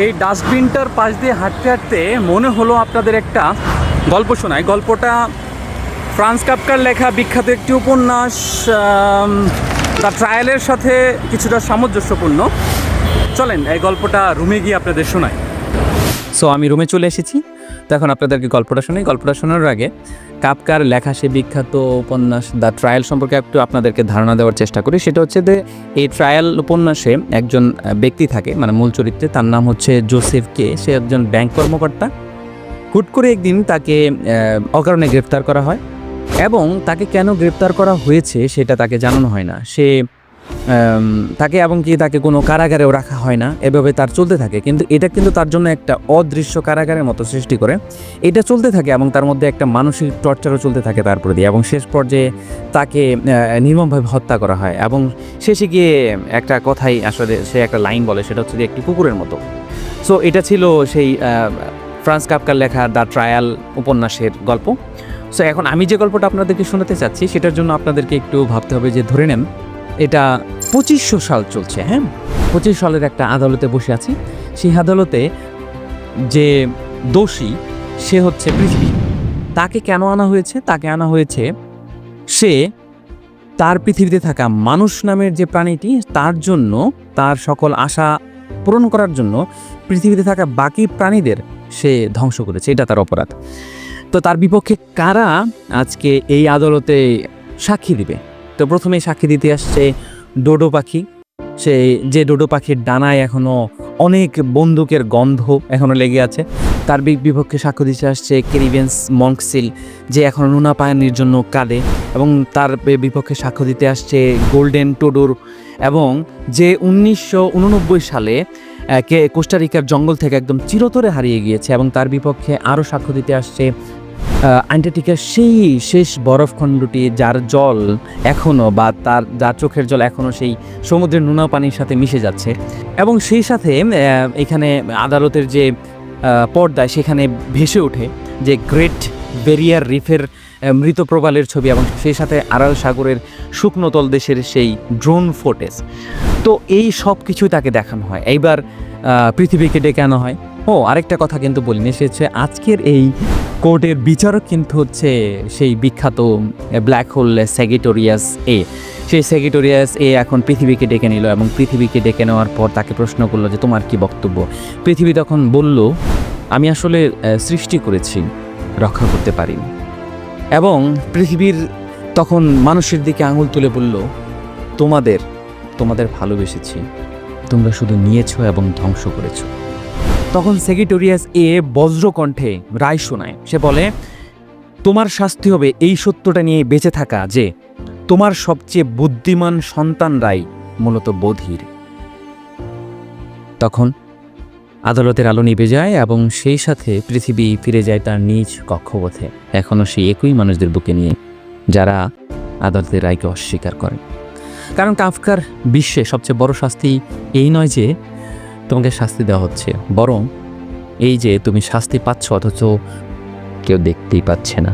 এই ডাস্টবিনটার পাশ দিয়ে হাঁটতে হাঁটতে মনে হলো আপনাদের একটা গল্প শোনায়। গল্পটা ফ্রান্স কাফকার লেখা বিখ্যাত একটি উপন্যাস দ্য ট্রায়ালের সাথে কিছুটা সামঞ্জস্যপূর্ণ। চলেন এই গল্পটা রুমে গিয়ে আপনাদের শোনাই। সো আমি রুমে চলে এসেছি, তো এখন আপনাদেরকে গল্পটা শোনাই। গল্পটা শোনানোর আগে কাফকার লেখা সে বিখ্যাত উপন্যাস দ্য ট্রায়াল সম্পর্কে একটু আপনাদেরকে ধারণা দেওয়ার চেষ্টা করি। সেটা হচ্ছে যে এই ট্রায়াল উপন্যাসে একজন ব্যক্তি থাকে, মানে মূল চরিত্রে, তার নাম হচ্ছে জোসেফ কে। সে একজন ব্যাংক কর্মকর্তা। হুট করে একদিন তাকে অকারণে গ্রেফতার করা হয় এবং তাকে কেন গ্রেফতার করা হয়েছে সেটা তাকে জানানো হয় না। সে তাকে এবং কি তাকে কোনো কারাগারেও রাখা হয় না, এভাবে তার চলতে থাকে। কিন্তু এটা কিন্তু তার জন্য একটা অদৃশ্য কারাগারের মতো সৃষ্টি করে। এটা চলতে থাকে এবং তার মধ্যে একটা মানসিক টর্চারও চলতে থাকে তার প্রতি, এবং শেষ পর্যায়ে তাকে নির্মমভাবে হত্যা করা হয়। এবং শেষে গিয়ে একটা কথাই আসলে সে একটা লাইন বলে, সেটা হচ্ছে যে একটি কুকুরের মতো। সো এটা ছিল সেই ফ্রান্স কাফকার লেখা দ্য ট্রায়াল উপন্যাসের গল্প। সো এখন আমি যে গল্পটা আপনাদেরকে শোনাতে চাচ্ছি সেটার জন্য আপনাদেরকে একটু ভাবতে হবে যে, ধরে নেন এটা 2500 সাল চলছে। হ্যাঁ, 25 সালের একটা আদালতে বসে আছি। সেই আদালতে যে দোষী সে হচ্ছে পৃথিবী। তাকে কেন আনা হয়েছে? তাকে আনা হয়েছে সে তার পৃথিবীতে থাকা মানুষ নামের যে প্রাণীটি, তার জন্য, তার সকল আশা পূরণ করার জন্য পৃথিবীতে থাকা বাকি প্রাণীদের সে ধ্বংস করেছে। এটা তার অপরাধ। তো তার বিপক্ষে কারা আজকে এই আদালতে সাক্ষী দিবে? তো প্রথমেই সাক্ষী দিতে আসছে ডোডো পাখি। সে যে ডোডো পাখির ডানায় এখনও অনেক বন্দুকের গন্ধ এখনও লেগে আছে। তার বিপক্ষে সাক্ষ্য দিতে আসছে ক্যারিবেন্স মঙ্কসিল, যে এখনও নুনা পানির জন্য কাঁদে, এবং তার বিপক্ষে সাক্ষ্য দিতে আসছে গোল্ডেন টোডোর, এবং যে 1989 সালে কোস্টারিকার জঙ্গল থেকে একদম চিরতরে হারিয়ে গিয়েছে, এবং তার বিপক্ষে আরও সাক্ষ্য দিতে আসছে অ্যান্টার্কটিকার সেই শেষ বরফখণ্ডটি, যার জল এখনও, বা যার চোখের জল এখনও সেই সমুদ্রের নোনা পানির সাথে মিশে যাচ্ছে। এবং সেই সাথে এখানে আদালতের যে পর্দায় সেখানে ভেসে ওঠে যে গ্রেট ব্যারিয়ার রিফের মৃত প্রবালের ছবি, এবং সেই সাথে আরাল সাগরের শুকনো তলদেশের সেই ড্রোন ফুটেজ। তো এই সব কিছুই তাকে দেখানো হয়। এইবার পৃথিবীকে ডেকে আনা হয়। আরেকটা কথা কিন্তু বলিনি, সে হচ্ছে আজকের এই কোর্টের বিচারক কিন্তু হচ্ছে সেই বিখ্যাত ব্ল্যাক হোল স্যাজিটেরিয়াস এ। সেই স্যাজিটেরিয়াস এ এখন পৃথিবীকে ডেকে নিল, এবং পৃথিবীকে ডেকে নেওয়ার পর তাকে প্রশ্ন করলো যে তোমার কি বক্তব্য? পৃথিবী তখন বলল, আমি আসলে সৃষ্টি করেছি, রক্ষা করতে পারিনি। এবং পৃথিবীর তখন মানুষের দিকে আঙুল তুলে বলল, তোমাদের ভালোবেসেছি, তোমরা শুধু নিয়েছো এবং ধ্বংস করেছো। তখন স্যাজিটেরিয়াস এ বজ্রকণ্ঠে রায় শোনায়। সে বলে, তোমার শাস্তি হবে এই সত্যটা নিয়ে বেঁচে থাকা যে তোমার সবচেয়ে বুদ্ধিমান সন্তানরাই মূলত বধির। তখন আদালতের আলো নিভে যায় এবং সেই সাথে পৃথিবী ফিরে যায় তার নিজ কক্ষপথে, এখনও সেই একই মানুষদের বুকে নিয়ে যারা আদালতের রায়কে অস্বীকার করে। কারণ কাফকার বিশ্বে সবচেয়ে বড় শাস্তি এই নয় যে তোমাকে শাস্তি দেওয়া হচ্ছে, বরং এই যে তুমি শাস্তি পাচ্ছ অথচ কেউ দেখতেই পাচ্ছে না।